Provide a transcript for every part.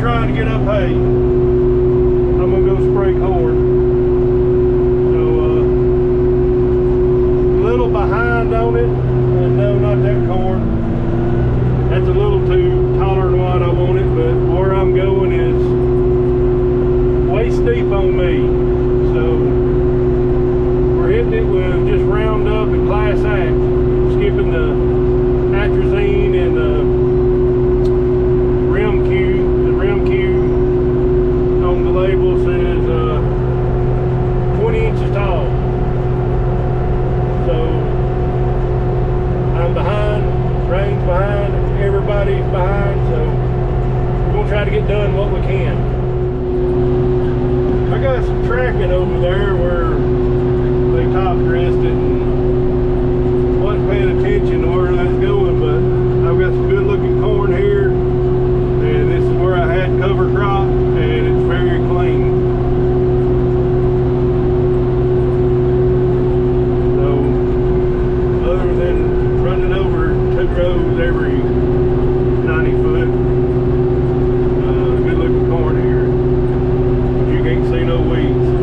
trying to get up hay. I'm gonna go spray corn. So a little behind on it. No, not that corn. That's a little too taller than what I wanted, but where I'm going is waist deep on me. So we're hitting it with just Roundup and Class Act, skipping the atrazine and the rim Q. The rim Q on the label says 20 inches tall. So I'm behind, rain's behind, everybody's behind, so we're gonna try to get done what we can. I got some tracking over there where they top dressed it and wasn't paying attention to where that's going, but I've got some good looking corn here, and this is where I had cover crop, and it's very clean. So other than running over 2 rows every 90 foot, good looking corn here, but you can't see no weeds.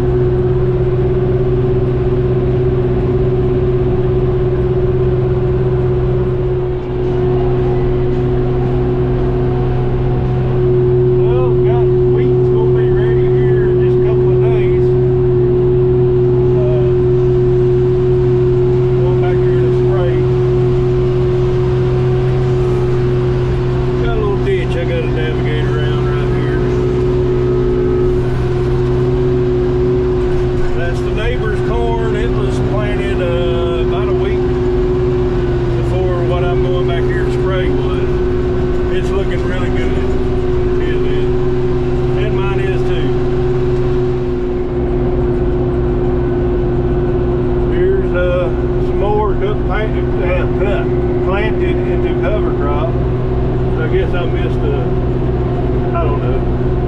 Planted into cover crop. So I guess I missed I don't know.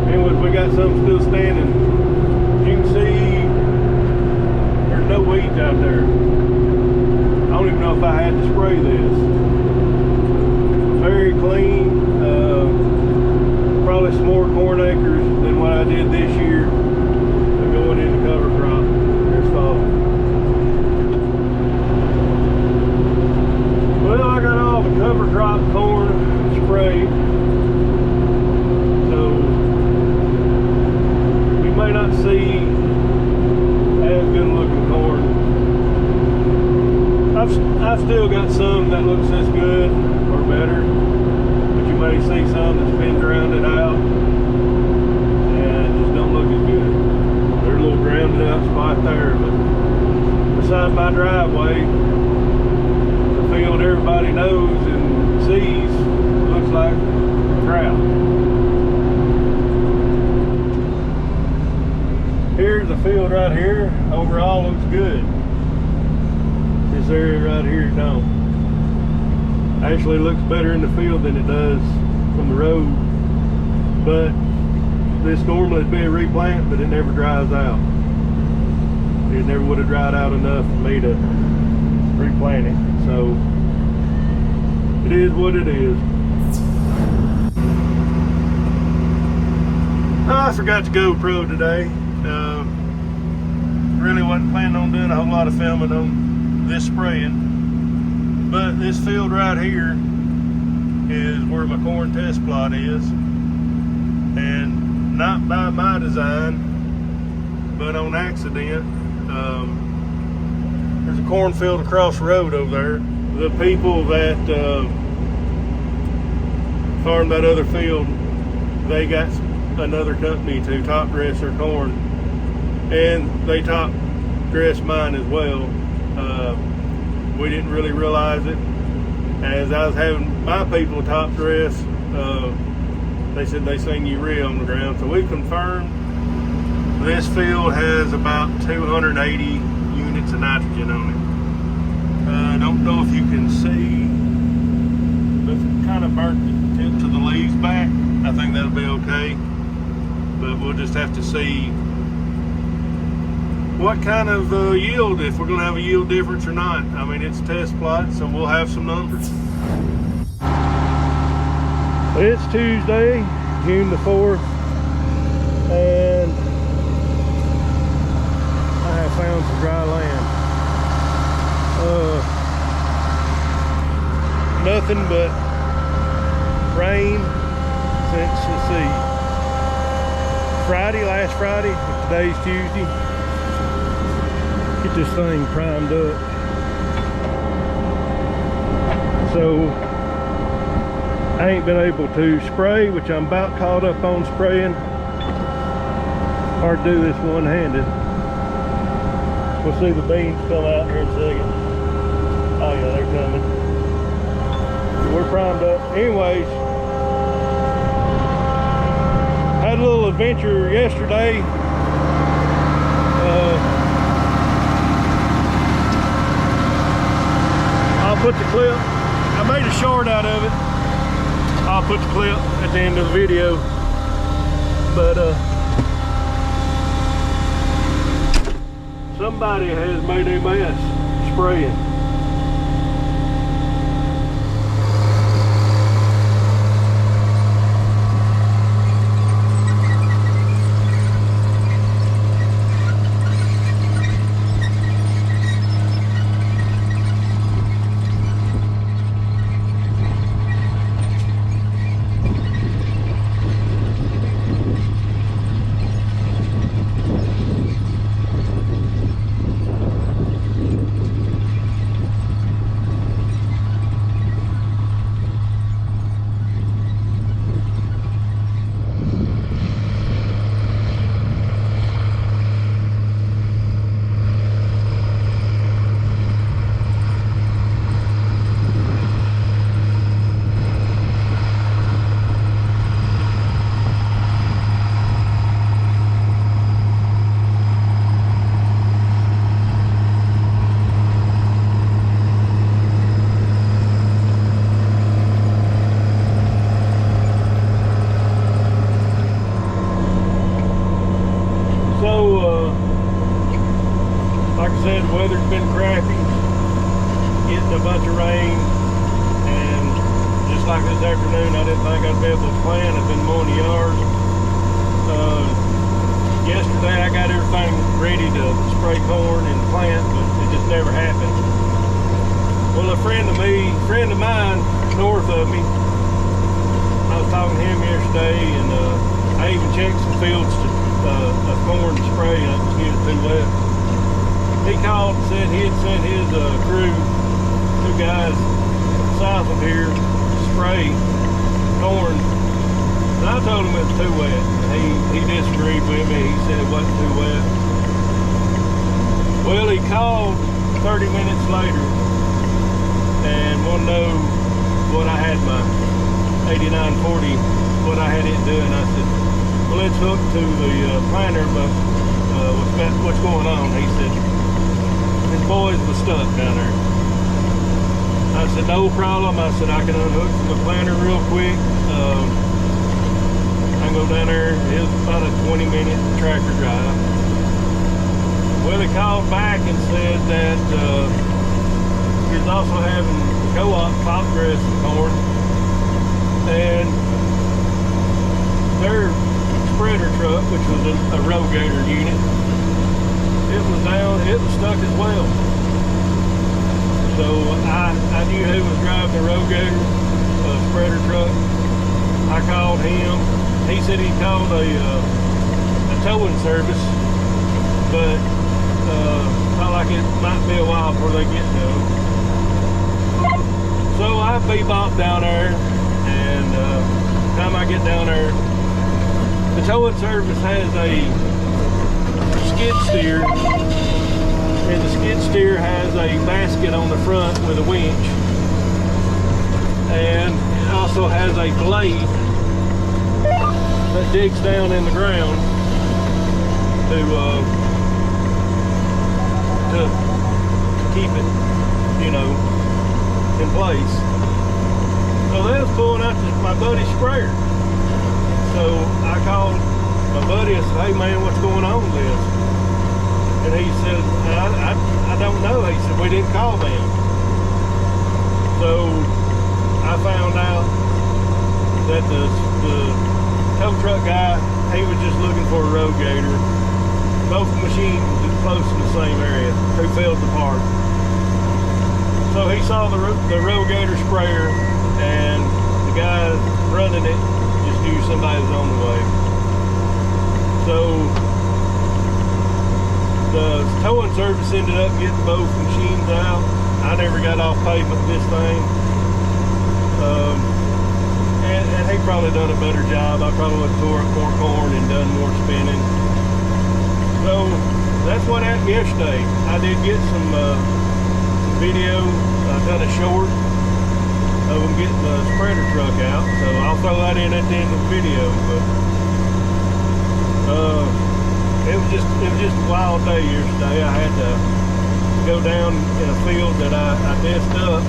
Anyways, we got some still standing. You can see there's no weeds out there. I don't even know if I had to spray this. Very clean. Probably some more corn acres than what I did this year. Going into cover crop this fall. Well, I got all the cover crop corn sprayed, so you may not see as good looking corn. I've still got some that looks as good or better, but you may see some that's been grounded out and just don't look as good. There's a little grounded out spot there, but beside my driveway, field everybody knows and sees looks like crap. Here's the field right here. Overall looks good. This area right here don't. Actually looks better in the field than it does from the road. But this normally would be a replant, but it never dries out. It never would have dried out enough for me to replant it. So it is what it is. I forgot to GoPro today. Really wasn't planning on doing a whole lot of filming on this spraying, but this field right here is where my corn test plot is, and not by my design, but on accident. There's a cornfield across the road over there. The people that farm that other field, they got another company to top dress their corn, and they top dress mine as well. We didn't really realize it. As I was having my people top dress, they said they seen urea on the ground. So we confirmed this field has about 280 units of nitrogen on it. I don't know if you can see, but it's kind of burnt the tip to the leaves back. I think that'll be okay, but we'll just have to see what kind of yield, if we're going to have a yield difference or not. I mean, it's a test plot, so we'll have some numbers. It's Tuesday, June the 4th, and I have found some dry land. Nothing but rain since, let's see, last Friday, today's Tuesday. Get this thing primed up. So I ain't been able to spray, which I'm about caught up on spraying. Hard to do this one-handed. We'll see the beans come out here in a second. Oh yeah, they're coming. We're primed up. Anyways, had a little adventure yesterday. I'll put the clip. I made a short out of it. I'll put the clip at the end of the video. But somebody has made a mess spraying. Like I said, the weather's been crappy, getting a bunch of rain, and just like this afternoon, I didn't think I'd be able to plant. I've been mowing the yard. Yesterday I got everything ready to spray corn and plant, but it just never happened. Well, a friend of mine north of me, I was talking to him yesterday, and I even checked some fields of corn to spray, and I just get it too wet. He called and said he had sent his crew, 2 guys south of here, to spray corn. And I told him it was too wet. He disagreed with me. He said it wasn't too wet. Well, he called 30 minutes later and wanted to know what I had my 8940, what I had it doing. I said, well, it's hooked to the planter, but what's going on? He said, his boys were stuck down there. I said, no problem. I said, I can unhook from the planter real quick. I can go down there. It's about a 20-minute tractor drive. Well, he called back and said that he was also having co-op top dress corn, and their spreader truck, which was a Rogator unit, it was down, it was stuck as well. So I knew who was driving the Rogator spreader truck. I called him. He said he called a towing service, but felt like it might be a while before they get to him. So I bebopped down there, and time I get down there, the towing service has a skid steer, and the skid steer has a basket on the front with a winch, and it also has a blade that digs down in the ground to keep it, you know, in place. So they was pulling out my buddy's sprayer. So I called my buddy and said, hey man, what's going on with this? And he said, I don't know. He said, we didn't call them. So I found out that the tow truck guy, he was just looking for a rogator. Both machines are close in the same area, 2 fields apart. So he saw the rogator sprayer, and the guy running it just knew somebody was on the way. So the towing service ended up getting both machines out. I never got off pavement with this thing. And he probably done a better job. I probably would have tore up more corn and done more spinning. So that's what happened yesterday. I did get some video, kind of short, of them getting the spreader truck out. So I'll throw that in at the end of the video. But it was just a wild day yesterday. I had to go down in a field that I dissed up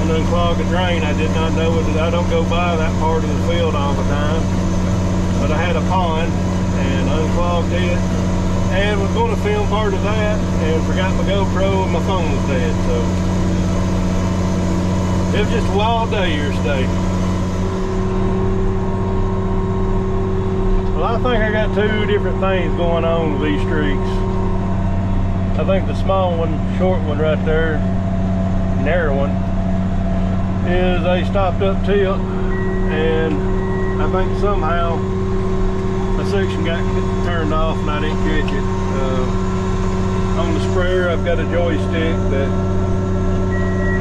and unclog a drain. I did not know it. I don't go by that part of the field all the time, but I had a pond and unclogged it, and was going to film part of that and forgot my GoPro and my phone was dead. So it was just a wild day yesterday. Well, I think I got 2 different things going on with these streaks. I think the small one, short one right there, narrow one, is they stopped up tilt, and I think somehow a section got turned off and I didn't catch it. On the sprayer, I've got a joystick that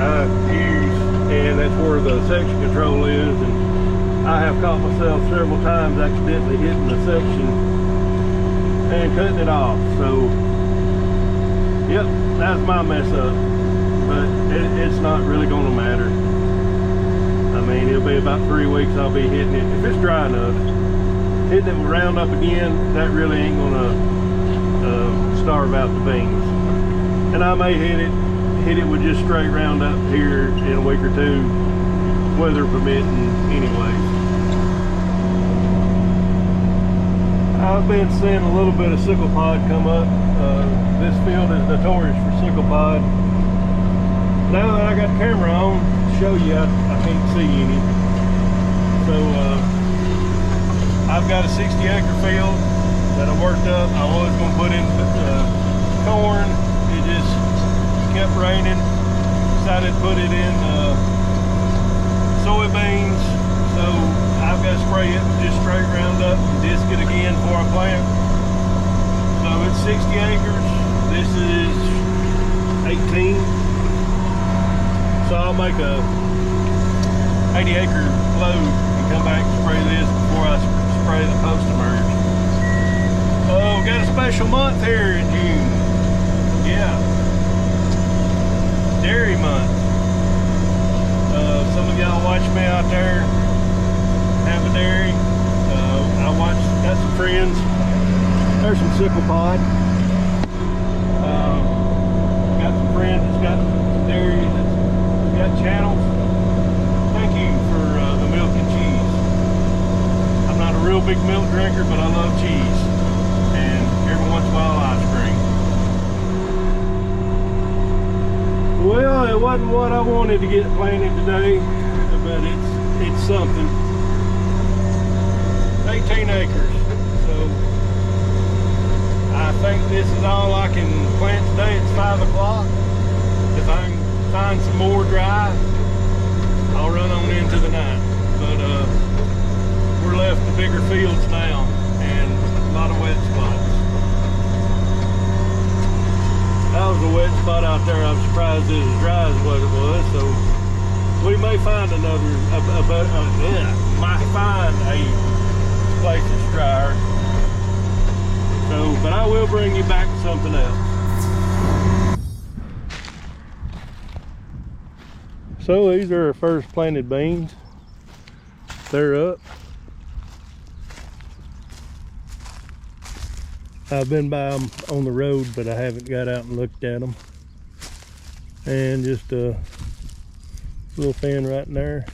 I use, and that's where the section control is, and I have caught myself several times accidentally hitting the section and cutting it off. So yep, that's my mess up, but it's not really going to matter. I mean, it'll be about 3 weeks I'll be hitting it. If it's dry enough, hitting it with Roundup again, that really ain't going to starve out the beans. And I may hit it with just straight Roundup here in a week or 2, weather permitting anyways. I've been seeing a little bit of sickle pod come up. This field is notorious for sickle pod. Now that I got the camera on to show you, I can't see any. So I've got a 60-acre field that I worked up. I was going to put in corn. It just kept raining. Decided to put it in soybeans. So I've got to spray it with just straight Roundup and disc it again before I plant. So it's 60 acres. This is 18. So I'll make a 80-acre load and come back and spray this before I spray the post-emerge. Oh, we got a special month here in June. Yeah. Dairy month. Some of y'all watch me out there have a dairy. Got some friends. There's some sickle pod. Got some friends that's got some dairy, that's got channels. Thank you for the milk and cheese. I'm not a real big milk drinker, but I love cheese. And every once in a while, ice cream. Well, it wasn't what I wanted to get planted today, but it's something. 18 acres. So I think this is all I can plant today. It's 5 o'clock. If I can find some more dry, I'll run on into the night. But we're left the bigger fields now and a lot of wet spots. That was a wet spot out there. I'm surprised it's as dry as what it was. So we may find another, might find a place that's drier. So, but I will bring you back something else. So these are our first planted beans. They're up. I've been by them on the road, but I haven't got out and looked at them. And just a little thin right in there.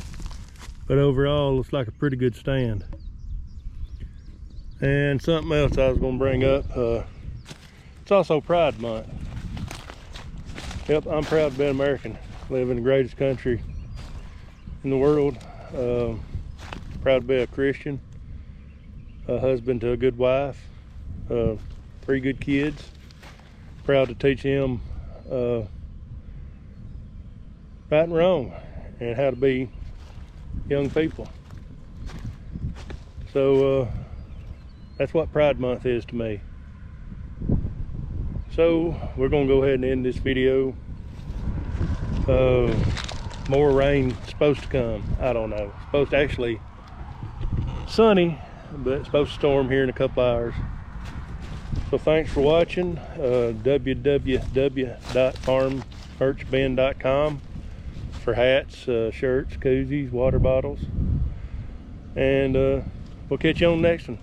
But overall, looks like a pretty good stand. And something else I was going to bring up, it's also Pride Month. Yep, I'm proud to be an American, live in the greatest country in the world. Proud to be a Christian. a husband to a good wife, 3 good kids. Proud to teach them right and wrong and how to be young people. So that's what Pride Month is to me. So we're gonna go ahead and end this video. More rain supposed to come. I don't know. It's supposed to actually sunny, but it's supposed to storm here in a couple hours. So thanks for watching. www.farmstn.com for hats, shirts, koozies, water bottles, and we'll catch you on the next one.